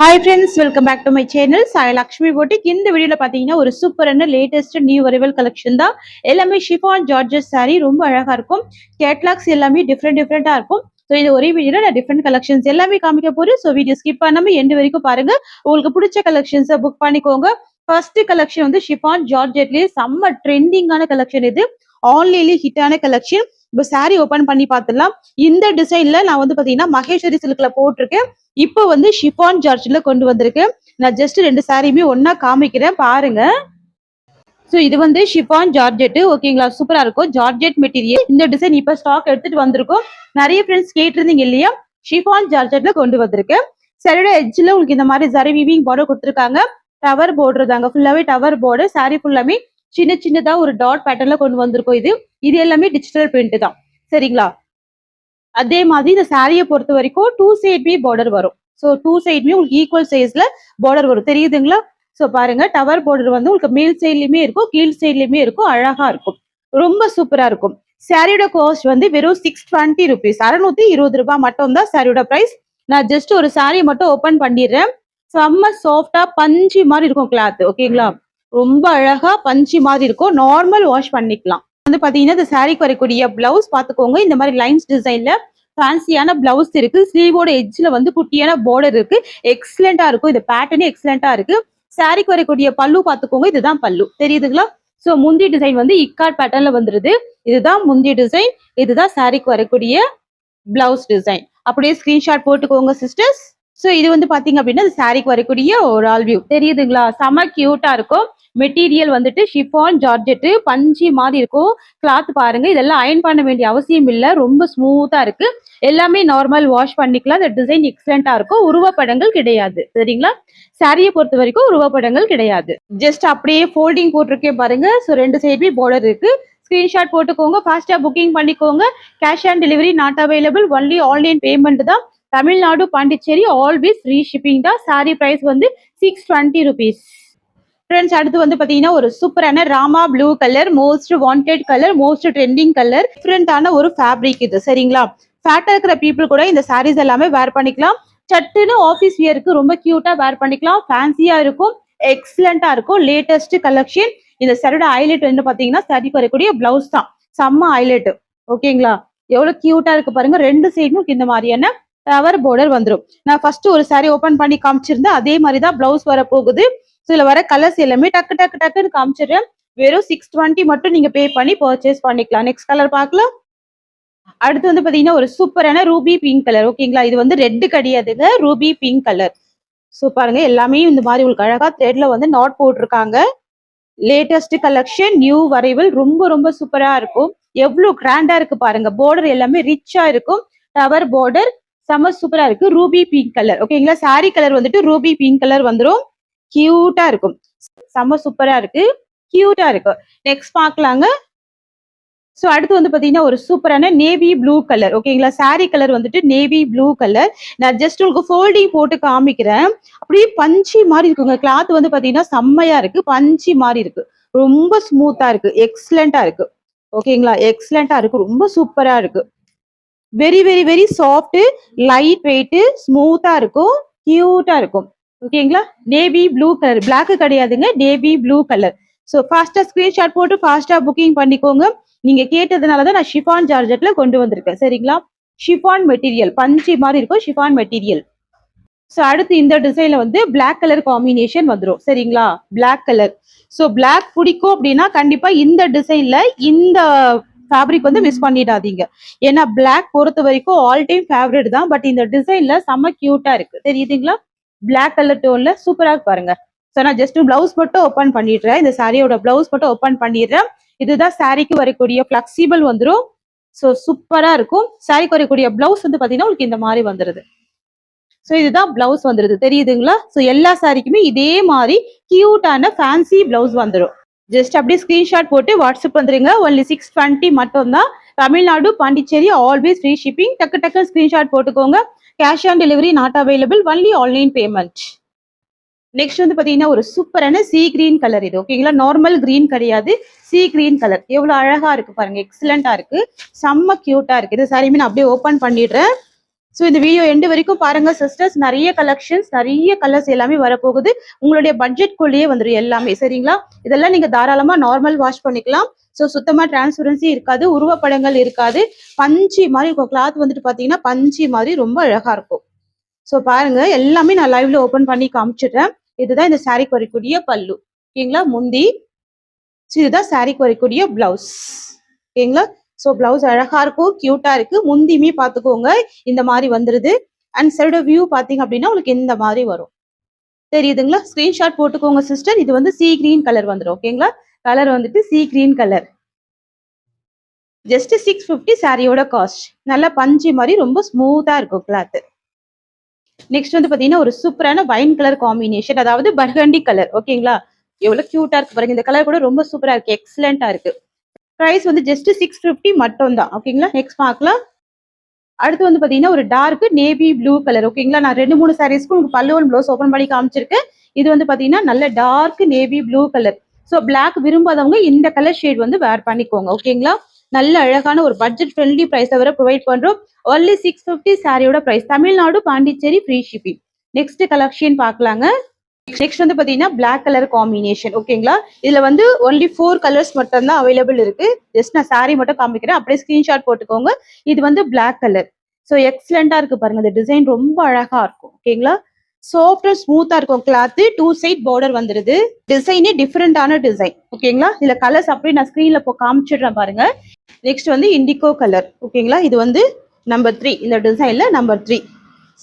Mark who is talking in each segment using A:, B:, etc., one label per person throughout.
A: Hi friends, welcome back to my channel. Sai Lakshmi Boutique. இந்த வீடியோல பாத்தீங்கன்னா ஒரு சூப்பரான லேட்டஸ்ட் நியூ அரைவல் கலெக்ஷன் தான். எல்லாமே ஷிஃபான் ஜார்ஜெட் saree ரொம்ப அழகா இருக்கும். கேட்லாக்ஸ் எல்லாமே டிஃப்ரெண்டா இருக்கும். ஸோ இது ஒரே வீடியோல நான் டிஃப்ரெண்ட் கலெக்ஷன்ஸ் எல்லாமே காமிக்க போறேன். ஸோ வீடியோ ஸ்கிப் பண்ணாம எண்டு வரைக்கும் பாருங்க. உங்களுக்கு பிடிச்ச கலெக்ஷன்ஸை புக் பண்ணிக்கோங்க. ஃபர்ஸ்ட் கலெக்ஷன் வந்து ஷிஃபான் ஜார்ஜெட்லயே செம்ம ட்ரெண்டிங்கான கலெக்ஷன் இது. ஆன்லைன்லயே ஹிட்டான கலெக்ஷன். இப்போ saree ஓபன் பண்ணி பார்த்துடலாம். இந்த டிசைன்ல நான் வந்து பாத்தீங்கன்னா மகேஸ்வரி சில்க்ல போட்டிருக்கேன். இப்போ வந்து ஷிஃபான் ஜார்ஜ்ல கொண்டு வந்திருக்கேன். நான் ஜஸ்ட் ரெண்டு சாரியுமே ஒன்னா காமிக்கிறேன் பாருங்க. ஸோ இது வந்து ஷிஃபான் ஜார்ஜெட் ஓகேங்களா, சூப்பரா இருக்கும். Georgette material. இந்த டிசைன் இப்ப ஸ்டாக் எடுத்துட்டு வந்திருக்கோம். நிறைய ஃப்ரெண்ட்ஸ் கேட்டிருந்தீங்க இல்லையா, ஷிஃபான் ஜார்ஜெட்ல கொண்டு வந்திருக்கேன். சரியோட எட்ஜ்ல உங்களுக்கு இந்த மாதிரி ஜரி வீவிங் பார்டர் கொடுத்துருக்காங்க. டவர் பார்டர் தாங்க, ஃபுல்லாவே டவர் பார்டர். சாரி ஃபுல்லாமே சின்ன சின்னதா ஒரு டாட் பேட்டர்ன்ல கொண்டு வந்திருக்கோம். இது எல்லாமே டிஜிட்டல் பிரிண்ட் தான் சரிங்களா. அதே மாதிரி இந்த சாரியை பொறுத்த வரைக்கும் டூ சைட்மே பார்டர் வரும். ஸோ டூ சைட்மே உங்களுக்கு ஈக்குவல் சைஸ்ல பார்டர் வரும், தெரியுதுங்களா. ஸோ பாருங்க, டவர் பார்டர் வந்து உங்களுக்கு மேல் சைட்லயுமே இருக்கும், கீழ் சைட்லயுமே இருக்கும். அழகா இருக்கும், ரொம்ப சூப்பரா இருக்கும். சாரியோட காஸ்ட் வந்து வெறும் 620 rupees, 620 ரூபாய் மட்டும் தான் சாரியோட பிரைஸ். நான் ஜஸ்ட் ஒரு சாரியை மட்டும் ஓபன் பண்ணிடுறேன். செம்ம சாஃப்டா பஞ்சு மாதிரி இருக்கும் கிளாத் ஓகேங்களா. ரொம்ப அழகா பஞ்சு மாதிரி இருக்கும். நார்மல் வாஷ் பண்ணிக்கலாம். வந்து பாத்தீங்கன்னா இந்த சாரிக்கு வரக்கூடிய பிளவுஸ் பாத்துக்கோங்க. இந்த மாதிரி லைன்ஸ் டிசைன்ல ஃபேன்சியான பிளவுஸ் இருக்கு. ஸ்லீவோட எட்ஜ்ல வந்து குட்டியான பார்டர் இருக்கு. எக்ஸலண்டா இருக்கும். இந்த பேட்டர்னே எக்ஸலண்டா இருக்கு. சாரிக்கு வரக்கூடிய பல்லு பாத்துக்கோங்க. இதுதான் பல்லு, தெரியுதுங்களா. சோ முந்தி டிசைன் வந்து இக்கார்ட் பேட்டர்ன்ல வந்துருது. இதுதான் முந்தி டிசைன். இதுதான் சாரிக்கு வரக்கூடிய பிளவுஸ் டிசைன். அப்படியே ஸ்கிரீன்ஷாட் போட்டுக்கோங்க சிஸ்டர்ஸ். சோ இது வந்து பாத்தீங்க அப்படின்னா சாரிக்கு வரக்கூடிய ஒரு ஆல் வியூ, தெரியுதுங்களா. செம கியூட்டா இருக்கும். மெட்டீரியல் வந்துட்டு ஷிஃபான் ஜார்ஜெட் பஞ்சி மாதிரி இருக்கும். கிளாத் பாருங்க, இதெல்லாம் அயன் பண்ண வேண்டிய அவசியம் இல்லை. ரொம்ப ஸ்மூத்தா இருக்கு. எல்லாமே நார்மல் வாஷ் பண்ணிக்கலாம். இந்த டிசைன் எக்ஸலண்டா இருக்கும். உருவப்படங்கள் கிடையாது சரிங்களா. சாரியை பொறுத்த வரைக்கும் உருவப்படங்கள் கிடையாது. ஜஸ்ட் அப்படியே ஃபோல்டிங் போட்டிருக்கேன் பாருங்க. ஸோ ரெண்டு சைடுமே பார்டர் இருக்கு. ஸ்கிரீன்ஷாட் போட்டுக்கோங்க. ஃபாஸ்டா புக்கிங் பண்ணிக்கோங்க. Cash on delivery not available. Only online payment தான். Tamil Nadu Pondicherry always free shipping தான். சாரி பிரைஸ் வந்து 620 rupees. ஃப்ரெண்ட்ஸ் அடுத்து வந்து பாத்தீங்கன்னா ஒரு சூப்பரான Rama blue colour, most wanted colour, most trending colour. டிஃப்ரெண்டான ஒரு ஃபேப்ரிக் இது சரிங்களா. ஃபேட்டா இருக்கிற பீப்புள் கூட இந்த சாரீஸ் எல்லாமே வேர் பண்ணிக்கலாம். சட்டுன்னு ஆஃபீஸ் வியருக்கு ரொம்ப கியூட்டா வேர் பண்ணிக்கலாம். ஃபேன்சியா இருக்கும், எக்ஸலண்டா இருக்கும். Latest collection. இந்த சாரியோட ஹைலைட் வந்து பாத்தீங்கன்னா சாரிக்கு வரக்கூடிய பிளவுஸ் தான். செம்ம ஹைலைட் ஓகேங்களா. எவ்வளவு கியூட்டா இருக்கு பாருங்க. ரெண்டு சைடும் இந்த மாதிரியான டவர் பார்டர் வந்துடும். நான் ஃபர்ஸ்ட் ஒரு சாரி ஓபன் பண்ணி காமிச்சிருந்தேன். அதே மாதிரிதான் பிளவுஸ் வர போகுது. இதுல வர கலர்ஸ் எல்லாமே டக்கு டக்கு டக்குன்னு காமிச்சிடுறேன். வெறும் 620 மட்டும் நீங்க பே பண்ணி பர்ச்சேஸ் பண்ணிக்கலாம். நெக்ஸ்ட் கலர் பார்க்கலாம். அடுத்து வந்து பாத்தீங்கன்னா ஒரு சூப்பரான ரூபி பிங்க் கலர் ஓகேங்களா. இது வந்து ரெட் கிடையாதுங்க, ரூபி பிங்க் கலர். ஸோ பாருங்க, எல்லாமே இந்த மாதிரி உங்களுக்கு அழகா த்ரெட்ல வந்து நாட் போட்டிருக்காங்க. Latest collection, new arrival. ரொம்ப ரொம்ப சூப்பரா இருக்கும். எவ்வளவு கிராண்டா இருக்கு பாருங்க. பார்டர் எல்லாமே ரிச்சா இருக்கும். டவர் பார்டர் செம சூப்பரா இருக்கு. ரூபி பிங்க் கலர் ஓகேங்களா. சாரி கலர் வந்துட்டு ரூபி பிங்க் கலர் வந்துடும். கியூட்டா இருக்கும். செம்ம சூப்பரா இருக்கு, கியூட்டா இருக்கு. நெக்ஸ்ட் பார்க்கலாங்க. சோ அடுத்து வந்து பாத்தீங்கன்னா ஒரு சூப்பரான நேவி ப்ளூ கலர் ஓகேங்களா. சாரி கலர் வந்துட்டு நேவி ப்ளூ கலர். நான் ஜஸ்ட் உங்களுக்கு ஃபோல்டிங் போட்டு காமிக்கிறேன். அப்படியே பஞ்சி மாதிரி இருக்குங்க. கிளாத் வந்து பாத்தீங்கன்னா செம்மையா இருக்கு. பஞ்சி மாதிரி இருக்கு. ரொம்ப ஸ்மூத்தா இருக்கு. எக்ஸலண்டா இருக்கு ஓகேங்களா. எக்ஸலண்டா இருக்கு. ரொம்ப சூப்பரா இருக்கு. Very very very soft, light weight, ஸ்மூத்தா இருக்கும், கியூட்டா இருக்கும் ஓகேங்களா. நேவி ப்ளூ கலர், பிளாக் கிடையாதுங்க, நேவி ப்ளூ கலர். ஸோ ஃபாஸ்டா ஸ்கிரீன்ஷாட் போட்டு ஃபாஸ்டா புக்கிங் பண்ணிக்கோங்க. நீங்க கேட்டதுனாலதான் நான் ஷிஃபான் ஜார்ஜெட்ல கொண்டு வந்திருக்கேன் சரிங்களா. ஷிஃபான் மெட்டீரியல் பஞ்சி மாதிரி இருக்கும். Chiffon material. ஸோ அடுத்து இந்த டிசைன்ல வந்து பிளாக் கலர் காம்பினேஷன் வந்துடும் சரிங்களா. Black colour. ஸோ பிளாக் பிடிக்கும் அப்படின்னா கண்டிப்பா இந்த டிசைன்ல இந்த ஃபேப்ரிக் வந்து மிஸ் பண்ணிடாதீங்க. ஏன்னா பிளாக் பொறுத்த வரைக்கும் ஆல் டைம் ஃபேவரட் தான். பட் இந்த டிசைன்ல செம்ம கியூட்டா இருக்கு, தெரியுதுங்களா. பிளாக் கலர் டோன்ல சூப்பரா பாருங்க. ஸோ நான் ஜஸ்ட் பிளவுஸ் மட்டும் ஓப்பன் பண்ணிடுறேன். இந்த சாரியோட பிளவுஸ் மட்டும் ஓப்பன் பண்ணிடுறேன். இதுதான் சாரிக்கு வரக்கூடிய பிளெக்சிபிள் வந்துடும். ஸோ சூப்பரா இருக்கும். சாரிக்கு வரக்கூடிய பிளவுஸ் வந்து பாத்தீங்கன்னா உங்களுக்கு இந்த மாதிரி வந்துருது. ஸோ இதுதான் பிளவுஸ் வந்துருது, தெரியுதுங்களா. ஸோ எல்லா சாரிக்குமே இதே மாதிரி கியூட்டான ஃபேன்சி பிளவுஸ் வந்துடும். ஜஸ்ட் அப்படியே ஸ்கிரீன்ஷாட் போட்டு வாட்ஸ்அப் வந்துருங்க. ஒன்லி 620 மட்டும் தான். Tamil Nadu Pondicherry always free shipping. டக்கு டக்கு ஸ்கிரீன்ஷாட் போட்டுக்கோங்க. Cash on delivery not available. Only online payment. Next வந்து பாத்தீங்கன்னா ஒரு சூப்பரான சி கிரீன் கலர். இது ஓகேங்களா. நார்மல் கிரீன் கிடையாது, சி கிரீன் கலர். எவ்வளவு அழகா இருக்கு பாருங்க. எக்ஸலண்டா இருக்கு. செம்ம கியூட்டா இருக்கு. இது சாரியுமே நான் அப்படியே ஓபன் பண்ணிடுறேன். ஸோ இந்த வீடியோ எண்டு வரைக்கும் பாருங்க சிஸ்டர்ஸ். நிறைய கலெக்ஷன்ஸ், நிறைய கலர்ஸ் எல்லாமே வரப்போகுது. உங்களுடைய பட்ஜெட்குள்ளேயே வந்துடும் எல்லாமே, சரிங்களா? இதெல்லாம் நீங்க தாராளமா நார்மல் வாஷ் பண்ணிக்கலாம். ஸோ சுத்தமா டிரான்ஸ்பரன்சி இருக்காது, உருவப்படங்கள் இருக்காது. பஞ்சு மாதிரி இருக்கும். கிளாத் வந்துட்டு பாத்தீங்கன்னா பஞ்சு மாதிரி ரொம்ப அழகா இருக்கும். ஸோ பாருங்க, எல்லாமே நான் லைவ்ல ஓபன் பண்ணி காமிச்சிடுறேன். இதுதான் இந்த சாரிக்கு வரக்கூடிய பல்லு, ஓகேங்களா? முந்தி. இதுதான் சாரிக்கு வரக்கூடிய பிளவுஸ், ஓகேங்களா? ஸோ பிளவுஸ் அழகா இருக்கும், கியூட்டா இருக்கு. முந்தியுமே பாத்துக்கோங்க இந்த மாதிரி வந்துருது. அண்ட் சைடு வியூ பாத்தீங்க அப்படின்னா உங்களுக்கு இந்த மாதிரி வரும், தெரியுதுங்களா? ஸ்கிரீன்ஷாட் போட்டுக்கோங்க சிஸ்டர். இது வந்து சி கிரீன் கலர் வந்துடும், ஓகேங்களா? கலர் வந்துட்டு சி கிரீன் கலர். ஜஸ்ட் 650 சாரியோட காஸ்ட். நல்லா பஞ்சு மாதிரி ரொம்ப ஸ்மூத்தா இருக்கும் கிளாத். நெக்ஸ்ட் வந்து பாத்தீங்கன்னா ஒரு சூப்பரான வைன் கலர் காம்பினேஷன், அதாவது பர்கண்டி கலர், ஓகேங்களா? எவ்வளவு கியூட்டா இருக்கு பாருங்க. இந்த கலர் கூட ரொம்ப சூப்பரா இருக்கு, எக்ஸலண்டா இருக்கு. பிரைஸ் வந்து ஜஸ்ட் 650 மட்டும் தான், ஓகேங்களா? நெக்ஸ்ட் பார்க்கலாம். அடுத்து வந்து பாத்தீங்கன்னா ஒரு டார்க் நேவி ப்ளூ கலர், ஓகேங்களா? நான் 2-3 சாரீஸ்க்கு உங்களுக்கு பல்லு அண்ட் ப்ளவுஸ் ஓபன் பண்ணி காமிச்சிருக்கேன். இது வந்து பாத்தீங்கன்னா நல்ல dark navy blue colour. So black விரும்பாதவங்க இந்த கலர் ஷேட் வந்து வேர் பண்ணிக்கோங்க, ஓகேங்களா? நல்ல அழகான ஒரு பட்ஜெட் ஃப்ரெண்ட்லி பிரைஸ் வர ப்ரொவைட் பண்றோம். ஒன்லி 650 சாரியோட பிரைஸ். Tamil Nadu, Pondicherry free shipping. Next collection பார்க்கலாங்க. நெக்ஸ்ட் வந்து பாத்தீங்கன்னா பிளாக் கலர் காம்பினேஷன், ஓகேங்களா? இதுல வந்து ஒன்லி 4 கலர்ஸ் மட்டும் தான் அவைலபிள் இருக்கு. ஜஸ்ட் நான் சாரி மட்டும் காமிக்கிறேன், அப்படியே ஸ்கிரீன்ஷாட் போட்டுக்கோங்க. இது வந்து பிளாக் கலர். ஸோ எக்ஸலண்டா இருக்கு பாருங்க. இந்த டிசைன் ரொம்ப அழகா இருக்கும், ஓகேங்களா? சாஃப்ட் அண்ட் ஸ்மூத்தா இருக்கும் கிளாத். 2 சைட் பார்டர் வந்துருது. டிசைனே டிஃப்ரெண்டான டிசைன், ஓகேங்களா? இதுல கலர்ஸ் அப்படியே நான் ஸ்கிரீன்ல போ காமிச்சிடுறேன் பாருங்க. நெக்ஸ்ட் வந்து இண்டிகோ கலர், ஓகேங்களா? இது வந்து நம்பர் 3. இந்த டிசைன்ல நம்பர் 3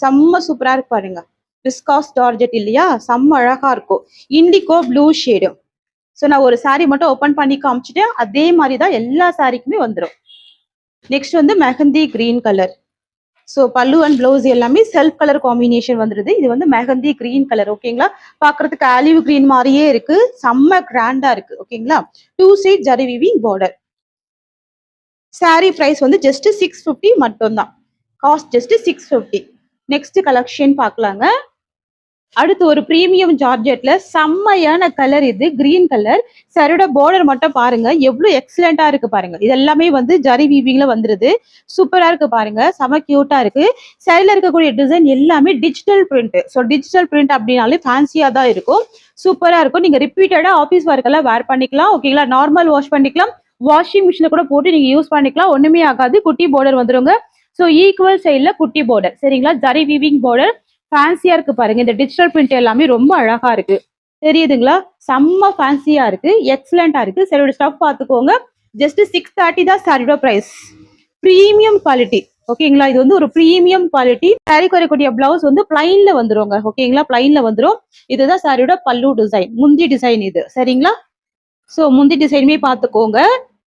A: செம்ம சூப்பரா இருக்கு பாருங்க. விஸ்காஸ் ஜார்ஜெட் இல்லையா, செம்ம அழகா இருக்கும். Indigo blue shade. ஸோ நான் ஒரு சாரி மட்டும் ஓபன் பண்ணி காமிச்சிட்டேன், அதே மாதிரி தான் எல்லா சாரிக்குமே வந்துடும். நெக்ஸ்ட் வந்து மெஹந்தி கிரீன் கலர். ஸோ பல்லு அண்ட் பிளவுஸ் எல்லாமே செல்ஃப் கலர் காம்பினேஷன் வந்துருது. இது வந்து மெஹந்தி கிரீன் கலர், ஓகேங்களா? பாக்குறதுக்கு ஆலிவ் கிரீன் மாதிரியே இருக்கு, செம்ம கிராண்டா இருக்கு, ஓகேங்களா? 2 side zari weaving border. Sari price வந்து ஜஸ்ட் 650 மட்டும் தான். Cost just 650. நெக்ஸ்ட் கலெக்ஷன் பார்க்கலாங்க. அடுத்து ஒரு பிரீமியம் ஜார்ஜெட்ல செம்மையான கலர், இது கிரீன் கலர். சாரியோட பார்டர் மட்டும் பாருங்க, எவ்வளவு எக்ஸலண்டா இருக்கு பாருங்க. இது எல்லாமே வந்து ஜரி வீவிங்ல வந்துருது. சூப்பரா இருக்கு பாருங்க, செம கியூட்டா இருக்கு. சாரில இருக்கக்கூடிய டிசைன் எல்லாமே digital print. So digital print அப்படின்னாலே ஃபேன்சியா தான் இருக்கும், சூப்பரா இருக்கும். நீங்க ரிப்பீட்டடா ஆஃபீஸ் ஒர்க்கெல்லாம் வேர் பண்ணிக்கலாம், ஓகேங்களா? நார்மல் வாஷ் பண்ணிக்கலாம், வாஷிங் மிஷின்ல கூட போட்டு நீங்க யூஸ் பண்ணிக்கலாம், ஒண்ணுமே ஆகாது. குட்டி பார்டர் வந்துருங்க. ஸோ ஈக்குவல் சைட்ல குட்டி பார்டர், சரிங்களா? ஜரி வீவிங் பார்டர் ஃபேன்சியா இருக்கு பாருங்க. இந்த டிஜிட்டல் பிரிண்ட் எல்லாமே ரொம்ப அழகா இருக்கு, தெரியுதுங்களா? செம்ம ஃபேன்சியா இருக்கு, எக்ஸலண்டா இருக்கு. சரியோட ஸ்டஃப் பார்த்துக்கோங்க. ஜஸ்ட் 630 தான் சாரியோட பிரைஸ். பிரீமியம் குவாலிட்டி, ஓகேங்களா? இது வந்து ஒரு பிரீமியம் குவாலிட்டி. சாரி வரக்கூடிய பிளவுஸ் வந்து பிளைன்ல வந்துருங்க, ஓகேங்களா? பிளைன்ல வந்துரும். இதுதான் சாரியோட பல்லு டிசைன், முந்தி டிசைன் இது, சரிங்களா? ஸோ முந்தி டிசைனுமே பார்த்துக்கோங்க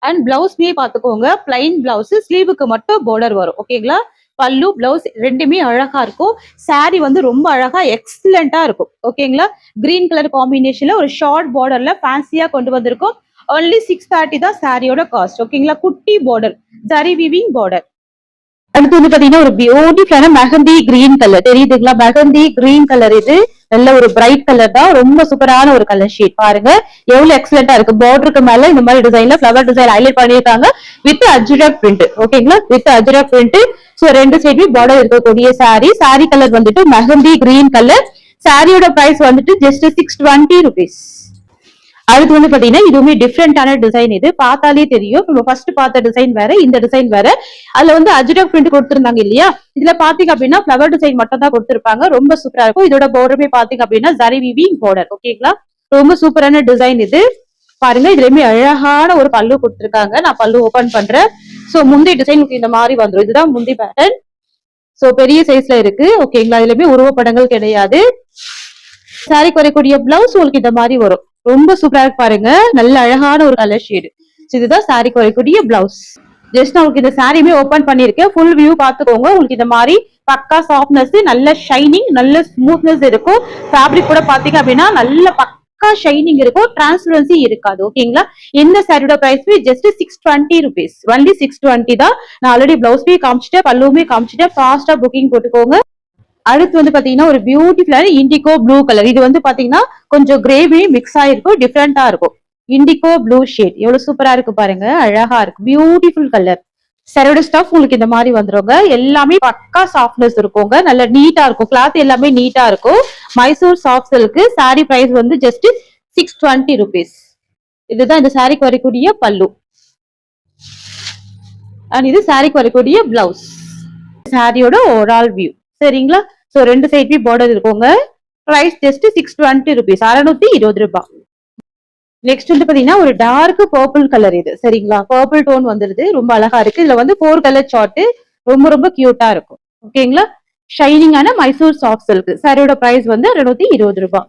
A: அண்ட் பிளவுஸ்மே பார்த்துக்கோங்க. பிளைன் பிளவுஸ், ஸ்லீவுக்கு மட்டும் பார்டர் வரும், ஓகேங்களா? பல்லு பிளவுஸ் ரெண்டுமே அழகா இருக்கும். சாரி வந்து ரொம்ப அழகா எக்ஸலண்டா இருக்கும், ஓகேங்களா? கிரீன் கலர் காம்பினேஷன்ல ஒரு ஷார்ட் பார்டர்ல ஃபேன்சியா கொண்டு வந்திருக்கும். ஒன்லி 630 தான் சாரியோட காஸ்ட், ஓகேங்களா? குட்டி பார்டர், ஜரி வீவிங் பார்டர். அடுத்து வந்து பாத்தீங்கன்னா ஒரு பியூட்டிஃபுல்லான மெஹந்தி கிரீன் கலர், தெரியுதுங்களா? Mehndi green colour. இது நல்ல ஒரு பிரைட் கலர் தான், ரொம்ப சூப்பரான ஒரு கலர் ஷேட். பாருங்க எவ்வளவு எக்ஸலண்டா இருக்கு. பார்டருக்கு மேல இந்த மாதிரி டிசைன்ல ஃபிளவர் டிசைன் ஹைலைட் பண்ணிருக்காங்க வித் அஜ்ரக் பிரிண்ட், ஓகேங்களா? With Ajrakh print. சோ ரெண்டு சைடுமே பார்டர் இருக்கக்கூடிய சாரி. சாரி கலர் வந்துட்டு மெஹந்தி கிரீன் கலர். சாரியோட பிரைஸ் வந்துட்டு ஜஸ்ட் 620 rupees. அடுத்து வந்து பாத்தீங்கன்னா இதுவுமே டிஃப்ரெண்டான டிசைன். இது பார்த்தாலே தெரியும், நம்ம ஃபர்ஸ்ட் பார்த்த டிசைன் வேற, இந்த டிசைன் வேற. அதுல வந்து அஜ்ரக் பிரிண்ட் கொடுத்திருந்தாங்க இல்லையா, இதுல பாத்தீங்க அப்படின்னா ஃபிளவர் டிசைன் மட்டும் தான் கொடுத்திருப்பாங்க. ரொம்ப சூப்பரா இருக்கும். இதோட பார்டருமே பாத்தீங்க அப்படின்னா ஜரி வீவிங் பார்டர், ஓகேங்களா? ரொம்ப சூப்பரான டிசைன் இது. பாருங்க இதுலயுமே அழகான ஒரு பல்லு கொடுத்திருக்காங்க. நான் பல்லு ஓபன் பண்றேன். சோ முந்தி டிசைன் இந்த மாதிரி வந்துடும். இதுதான் முந்தி பேட்டர்ன். சோ பெரிய சைஸ்ல இருக்கு, ஓகேங்களா? இதுலயுமே உருவப்படங்கள் கிடையாது. சாரிக்கு வரக்கூடிய பிளவுஸ் உங்களுக்கு இந்த மாதிரி வரும். ரொம்ப சூப்பரா இருக்கு பாருங்க, நல்ல அழகான ஒரு கலர் ஷேடு. இதுதான் சாரிக்கு வரக்கூடிய பிளவுஸ். ஜஸ்ட் நான் உங்களுக்கு இந்த சாரியுமே ஓபன் பண்ணிருக்கேன், ஃபுல் வியூ பாத்துக்கோங்க. உங்களுக்கு இந்த மாதிரி பக்கா சாஃப்ட்னஸ், நல்ல ஷைனிங், நல்ல ஸ்மூத்னஸ் இருக்கும். ஃபேப்ரிக் கூட பாத்தீங்க அப்படின்னா நல்ல பக்கா ஷைனிங் இருக்கும், டிரான்ஸ்பரன்சி இருக்காது, ஓகேங்களா? இந்த சாரியோட பிரைஸ் ஜஸ்ட் 620 rupees. ஒன்லி 620 தான். நான் ஆல்ரெடி பிளவுஸ்மே காமிச்சிட்டேன், பல்லுமே காமிச்சிட்டேன். ஃபாஸ்டா புக்கிங் போட்டுக்கோங்க. அடுத்து வந்து பாத்தீங்கன்னா ஒரு பியூட்டிஃபுல்லான இண்டிகோ ப்ளூ கலர். இது வந்து பாத்தீங்கன்னா கொஞ்சம் கிரேவி மிக்ஸ் ஆயிருக்கும், டிஃப்ரெண்டா இருக்கும். இண்டிகோ ப்ளூ ஷேட் எவ்வளவு சூப்பரா இருக்கு பாருங்க, அழகா இருக்கு, பியூட்டிஃபுல் கலர். சாரியோட ஸ்டஃப் உங்களுக்கு இந்த மாதிரி வந்துருங்க. எல்லாமே பக்கா சாஃப்ட்னஸ் இருக்குங்க. நல்ல நீட்டா இருக்கும். கிளாத் எல்லாமே நீட்டா இருக்கும். Mysore soft silk. Sari price வந்து ஜஸ்ட் 620 rupees. இதுதான் இந்த சாரிக்கு வரக்கூடிய பல்லு. அண்ட் இது சாரிக்கு வரக்கூடிய பிளவுஸ். சாரியோட ஓவரால் வியூ. சரிங்களா? சோ ரெண்டு சைடுமே பார்டர் இருக்குங்க. Price just 620 rupees. 620 ரூபாய். நெக்ஸ்ட் வந்து பாத்தீங்கன்னா ஒரு டார்க் பர்பிள் கலர் இது. சரிங்களா? பர்பிள் டோன் வந்துருது. ரொம்ப அழகா இருக்கு. இதுல வந்து 4 கலர் சார்ட். ரொம்ப ரொம்ப கியூட்டா இருக்கும். ஓகேங்களா? ஷைனிங்கான மைசூர் சாஃப்ட் சில்க். சாரியோட பிரைஸ் வந்து 620 ரூபாய்.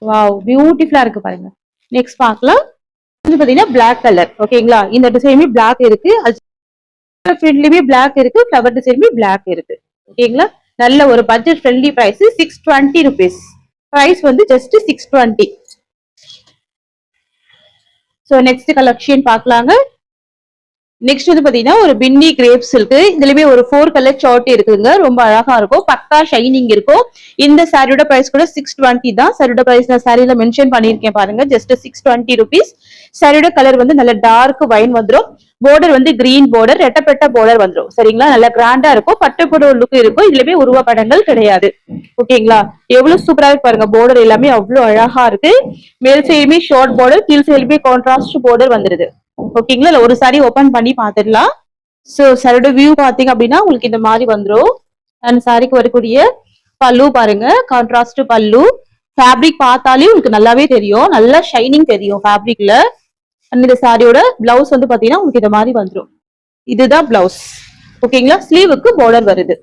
A: வாவ், பியூட்டிஃபுல்லா இருக்கு பாருங்க. நெக்ஸ்ட் பார்க்கலாம். இது பாத்தீங்கன்னா பிளாக் கலர். ஓகேங்களா? இந்த டிசைனுமே பிளாக் இருக்கு. ஃப்ரெண்ட்லியுமே பிளாக் இருக்கு. ஃபிளவர் டிசைனுமே பிளாக் இருக்கு. ஓகேங்களா? நல்ல ஒரு budget friendly price 620 rupees. Price வந்து ஜஸ்ட் 620. சோ நெக்ஸ்ட் கலெக்ஷன் பார்க்கலாங்க. நெக்ஸ்ட் வந்து பாத்தீங்கன்னா ஒரு பின்னி கிரேப் சில்க். இதுலயுமே ஒரு 4 கலர் சார்ட் இருக்குங்க. ரொம்ப அழகா இருக்கும். பக்கா ஷைனிங் இருக்கும். இந்த சாரியோட பிரைஸ் கூட 620 தான். சாரியோட பிரைஸ் நான் சாரியில மென்ஷன் பண்ணிருக்கேன் பாருங்க. Just 620 rupees. சாரியோட கலர் வந்து நல்ல டார்க் வைன் வந்துரும். border வந்து கிரீன் border, ரெட்டப்பட்ட border வந்துரும். சரிங்களா? நல்ல கிராண்டா இருக்கும். பட்டுப்புட லுக் இருக்கும். இதுலயுமே உருவ படங்கள் கிடையாது. ஓகேங்களா? எவ்வளவு சூப்பரா இருக்கு பாருங்க. border எல்லாமே அவ்வளவு அழகா இருக்கு. மேல் சைடுமே ஷார்ட் border, கீழ் சைடுமே கான்ட்ராஸ்ட் border வந்துருது. ஓகேங்களா? இல்ல ஒரு சாரி ஓபன் பண்ணி பாத்துடலாம். சோ சாரியோட வியூ பாத்தீங்க அப்படின்னா உங்களுக்கு இந்த மாதிரி வந்துரும். அந்த சாரிக்கு வரக்கூடிய பல்லு பாருங்க. கான்ட்ராஸ்ட் பல்லு. ஃபேப்ரிக் பார்த்தாலே உங்களுக்கு நல்லாவே தெரியும். நல்லா ஷைனிங் தெரியும் ஃபேப்ரிக்ல. இந்த சாரியோட பிளவுஸ் வந்து பாத்தீங்கன்னா உங்களுக்கு இந்த மாதிரி வந்துரும். இதுதான் பிளவுஸ். ஓகேங்களா? ஸ்லீவுக்கு பார்டர் வருது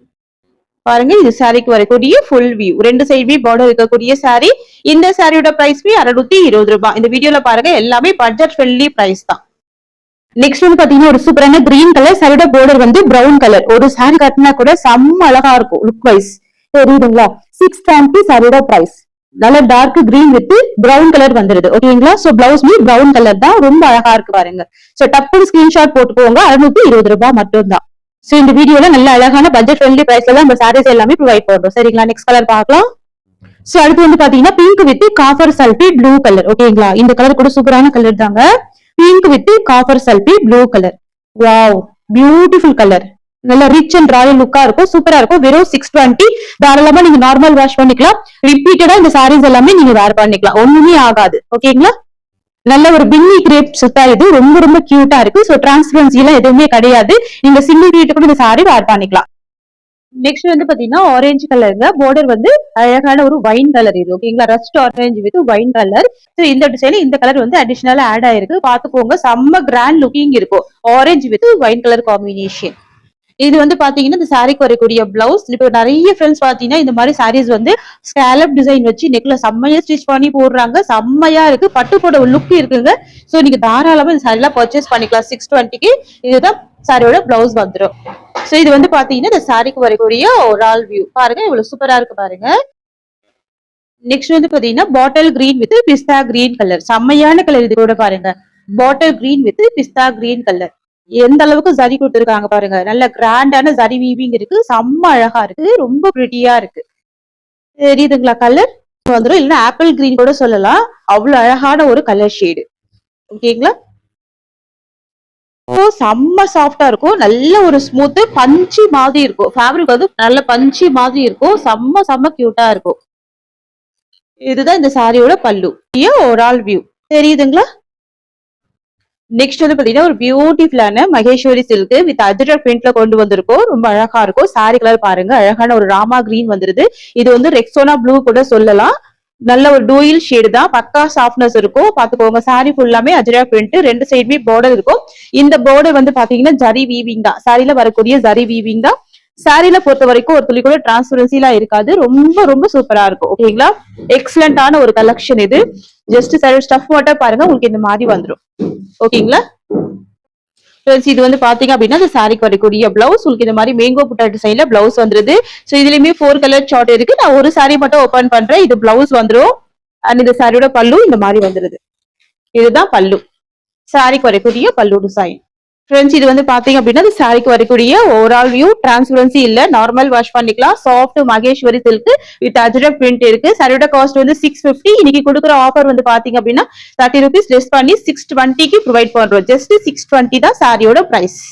A: பாருங்க. இது சாரிக்கு வரக்கூடிய ஃபுல் வியூ. ரெண்டு சைடுமே பார்டர் இருக்கக்கூடிய சாரி. இந்த சாரியோட பிரைஸ் 620 ரூபாய். இந்த வீடியோல பாருங்க எல்லாமே பட்ஜெட் ஃப்ரெண்ட்லி பிரைஸ் தான். நெக்ஸ்ட் வந்து பாத்தீங்கன்னா ஒரு சூப்பரான கிரீன் கலர். சாரியோட border வந்து பிரவுன் கலர். ஒரு சாரி கட்டினா கூட செம்ம அழகா இருக்கும் லுக் வைஸ். தெரியுதுங்களா? 620 சாரியோட பிரைஸ். நல்ல dark green with brown colour வந்துருது. ஓகேங்களா? சோ பிளவுஸ் பிரவுன் கலர் தான். ரொம்ப அழகா இருக்கு பாருங்க. சோ டப்புன்னு ஸ்கிரீன்ஷாட் போட்டுக்கோங்க. 620 ரூபாய் மட்டும் தான். சோ இந்த வீடியோல நல்ல அழகான பட்ஜெட் ஃப்ரெண்ட்லி பிரைஸ்ல தான் நம்ம சாரீஸ் எல்லாமே ப்ரொவைட் பண்றோம். சரிங்களா? நெக்ஸ்ட் கலர் பார்க்கலாம். சோ அடுத்து வந்து பாத்தீங்கன்னா pink with copper sulphate blue colour. ஓகேங்களா? இந்த கலர் கூட சூப்பரான கலர் தாங்க. Pink with copper sulphate blue colour. Wow, beautiful colour. நல்ல ரிச் அண்ட் ராயல் லுக்கா இருக்கும். சூப்பரா இருக்கும். வெறும் 620. தாராளமா நீங்க நார்மல் வாஷ் பண்ணிக்கலாம். ரிப்பீட்டடா இந்த சாரீஸ் எல்லாமே நீங்க வேர் பண்ணிக்கலாம். ஒண்ணுமே ஆகாது. ஓகேங்களா? நல்ல ஒரு பின்னி கிரேப் சுத்தா. இது ரொம்ப ரொம்ப கியூட்டா இருக்கு. சோ டிரான்ஸ்பரன்சி எல்லாம் எதுவுமே கிடையாது. நீங்க சிங்கிள் வீட்டு கூட இந்த சாரி வேர் பண்ணிக்கலாம். நெக்ஸ்ட் வந்து பாத்தீங்கன்னா ஆரஞ்சு கலருங்க. border வந்து அழகான ஒரு வைன் கலர். இது ஓகேங்களா? Rust orange with wine colour. So இந்த டிசைன் இந்த கலர் வந்து அடிஷனலா ஆட் ஆயிருக்கு. பாத்துக்கோங்க. செம்ம கிராண்ட் லுக்கிங் இருக்கும். Orange with wine colour combination. இது வந்து பாத்தீங்கன்னா இந்த சாரிக்கு வரக்கூடிய பிளவுஸ். இப்போ நிறைய ஃப்ரெண்ட்ஸ் பாத்தீங்கன்னா இந்த மாதிரி சாரீஸ் வந்து ஸ்கேலப் டிசைன் வச்சு நெக்ல செம்மையா ஸ்டிச் பண்ணி போடுறாங்க. செம்மையா இருக்கு. பட்டுப்போட லுக் இருக்குங்க. சோ நீங்க தாராளமா இந்த சாரி எல்லாம் பர்ச்சேஸ் பண்ணிக்கலாம் 620க்கு. இதுதான் சாரியோட பிளவுஸ் வந்துடும். சோ இது வந்து பாத்தீங்கன்னா இந்த சாரிக்கு வரக்கூடிய ஒரு ஆல் வியூ பாருங்க. இவ்வளவு சூப்பரா இருக்கு பாருங்க. நெக்ஸ்ட் வந்து பாத்தீங்கன்னா bottle green with pista green colour. செம்மையான கலர். இது கூட பாருங்க. Bottle green with pista green colour. எந்த அளவுக்கு ஜரி கொடுத்துருக்காங்க பாருங்க. நல்ல கிராண்டான ஜரி வீவிங் இருக்கு. செம்ம அழகா இருக்கு. ரொம்ப பிரிட்டியா இருக்கு. தெரியுதுங்களா? கலர் வந்துடும். இல்ல ஆப்பிள் கிரீன் கூட சொல்லலாம். அவ்வளவு அழகான ஒரு கலர் ஷேடு. ஓகேங்களா? செம்ம சாஃப்டா இருக்கும். நல்ல ஒரு ஸ்மூத் பஞ்சி மாதிரி இருக்கும். ஃபேப்ரிக் வந்து நல்ல பஞ்சி மாதிரி இருக்கும். செம்ம செம்ம கியூட்டா இருக்கும். இதுதான் இந்த சாரியோட பல்லு. ஒரு ஆல் வியூ தெரியுதுங்களா? நெக்ஸ்ட் வந்து பாத்தீங்கன்னா ஒரு பியூட்டிஃபுல்லான மகேஸ்வரி சில்க் வித் அஜ்ரக் பிரிண்ட்ல கொண்டு வந்திருக்கோம். ரொம்ப அழகா இருக்கும். சாரி கலர் பாருங்க. அழகான ஒரு ராமா கிரீன் வந்துருது. இது வந்து ரெக்ஸோனா ப்ளூ கூட சொல்லலாம். நல்ல ஒரு டூயில் ஷேடு தான். பக்கா சாஃப்ட்னஸ் இருக்கும். பாத்துக்கோங்க. சாரி ஃபுல்லாமே அஜ்ரக் பிரிண்ட். ரெண்டு சைடுமே பார்டர் இருக்கும். இந்த பார்டர் வந்து பாத்தீங்கன்னா ஜரி வீவிங் தான். சாரில வரக்கூடிய ஜரி வீவிங் தான். சாரில பொறுத்த வரைக்கும் ஒரு துளி கூட டிரான்ஸ்பரன்சி எல்லாம் இருக்காது. ரொம்ப ரொம்ப சூப்பரா இருக்கும். ஓகேங்களா? எக்ஸலண்டான ஒரு கலெக்ஷன் இது. ஜஸ்ட் சாரி ஸ்டஃப் மட்டும் பாருங்க. உங்களுக்கு இந்த மாதிரி வந்துடும். ஓகேங்களா? இது வந்து பாத்தீங்க அப்படின்னா இந்த சாரிக்கு வரக்கூடிய பிளவுஸ் உங்களுக்கு இந்த மாதிரி மேங்கோ புட்டா டிசைன்ல பிளவுஸ் வந்துருது. சோ இதுலயுமே 4 கலர் சார்ட் இருக்கு. நான் ஒரு சாரி மட்டும் ஓபன் பண்றேன். இது பிளவுஸ் வந்துடும். அண்ட் இந்த சாரியோட பல்லு இந்த மாதிரி வந்துருது. இதுதான் பல்லு. சாரிக்கு வரக்கூடிய பல்லு டிசைன். ஃப்ரெண்ட்ஸ் இது வந்து பாத்தீங்க அப்படின்னா இந்த சாரிக்கு வரக்கூடிய ஓவரால் வியூ, டிரான்ஸ்பரன்சி இல்ல, நார்மல் வாஷ் பண்ணிக்கலாம். Soft Maheswari silk with Ajrakh print இருக்கு. சாரியோட காஸ்ட் வந்து 650. இன்னைக்கு கொடுக்குற ஆஃபர் வந்து பாத்தீங்க அப்படின்னா 30 rupees லெஸ் பண்ணி 620க்கு ப்ரொவைட் பண்றோம். ஜஸ்ட் 620 தான் சாரியோட பிரைஸ்.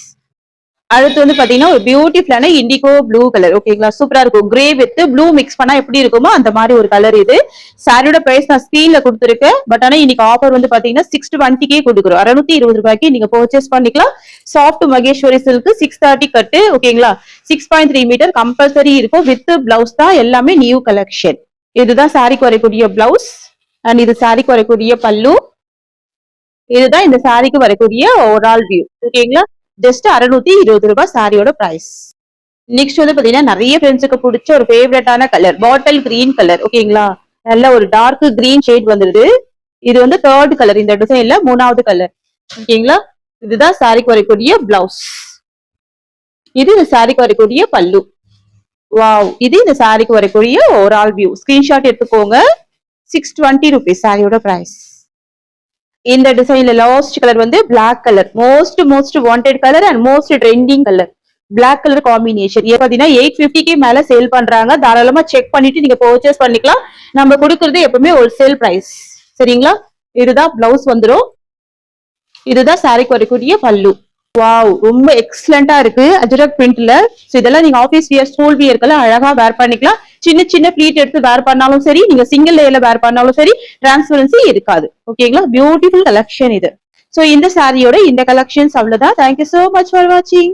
A: அடுத்து வந்து பாத்தீங்கன்னா ஒரு பியூட்டிஃபுல்லான இண்டிகோ ப்ளூ கலர். ஓகேங்களா, சூப்பரா இருக்கும். கிரே வித் ப்ளூ மிக்ஸ் பண்ணா எப்படி இருக்குமோ அந்த மாதிரி ஒரு கலர் இது. சாரியோட பிரைஸ் நான் ஸ்கிரீன்ல கொடுத்துருக்கேன். பட் ஆனா இன்னைக்கு ஆஃபர் வந்து பாத்தீங்கன்னா 620க்கே கொடுக்குறோம். 620 ரூபாய்க்கு நீங்க பர்ச்சேஸ் பண்ணிக்கலாம். சாஃப்ட் மகேஸ்வரி சில்க் 630 கட்டு. ஓகேங்களா, 6.3 மீட்டர் கம்பல்சரி இருக்கும். வித் பிளவுஸ் தான், எல்லாமே நியூ கலெக்ஷன். இதுதான் சாரிக்கு வரக்கூடிய பிளவுஸ் அண்ட் இது சாரிக்கு வரக்கூடிய பல்லு. இதுதான் இந்த சாரிக்கு வரக்கூடிய ஓவரால் வியூ. ஓகேங்களா, ஜஸ்ட் 620 ரூபாய் சாரியோட பிரைஸ். நெக்ஸ்ட் வந்து பாத்தீங்கன்னா நிறைய ஃப்ரெண்ட்ஸுக்கு பிடிச்ச ஒரு ஃபேவரட்டான கலர் பாட்டில் கிரீன் கலர். ஓகேங்களா, நல்ல ஒரு டார்க் கிரீன் ஷேட் வந்துருது. இது வந்து தேர்ட் கலர், இந்த டிசைன்ல 3வது கலர். ஓகேங்களா, இதுதான் சாரிக்கு வரக்கூடிய பிளவுஸ். இது இந்த சாரிக்கு வரக்கூடிய பல்லு. வாவ், இது இந்த சாரிக்கு வரக்கூடிய ஓவரால் வியூ. ஸ்கிரீன்ஷாட் எடுத்துக்கோங்க. 620 rupees சாரியோட பிரைஸ். இந்த டிசைன்ல லாஸ்ட் கலர் வந்து black colour. Most wanted colour and most trending colour. Black colour combination பாத்தீங்கன்னா 850க்கு மேல சேல் பண்றாங்க. தாராளமா செக் பண்ணிட்டு நீங்க பர்ச்சேஸ் பண்ணிக்கலாம். நம்ம கொடுக்கறது எப்பவுமே ஒரு சேல் பிரைஸ். சரிங்களா, இதுதான் பிளவுஸ் வந்துரும். இதுதான் சாரிக்கு வரக்கூடிய பல்லு. வாவ், ரொம்ப எக்ஸலண்டா இருக்கு அஜ்ரக் பிரிண்ட்ல. இதெல்லாம் நீங்க ஆபீஸ் வியர், ஸ்கூல் வியர்க்கெல்லாம் அழகா வேர் பண்ணிக்கலாம். சின்ன சின்ன ப்ளீட் எடுத்து வேர் பண்ணாலும் சரி, நீங்க சிங்கிள் லேயர்ல வேர் பண்ணாலும் சரி, டிரான்ஸ்பரன்சி இருக்காது. ஓகேங்களா, பியூட்டிஃபுல் கலெக்ஷன் இது. சோ இந்த சாரியோட இந்த கலெக்ஷன்ஸ் அவ்வளவுதான். தேங்க்யூ சோ மச் ஃபார் வாட்சிங்.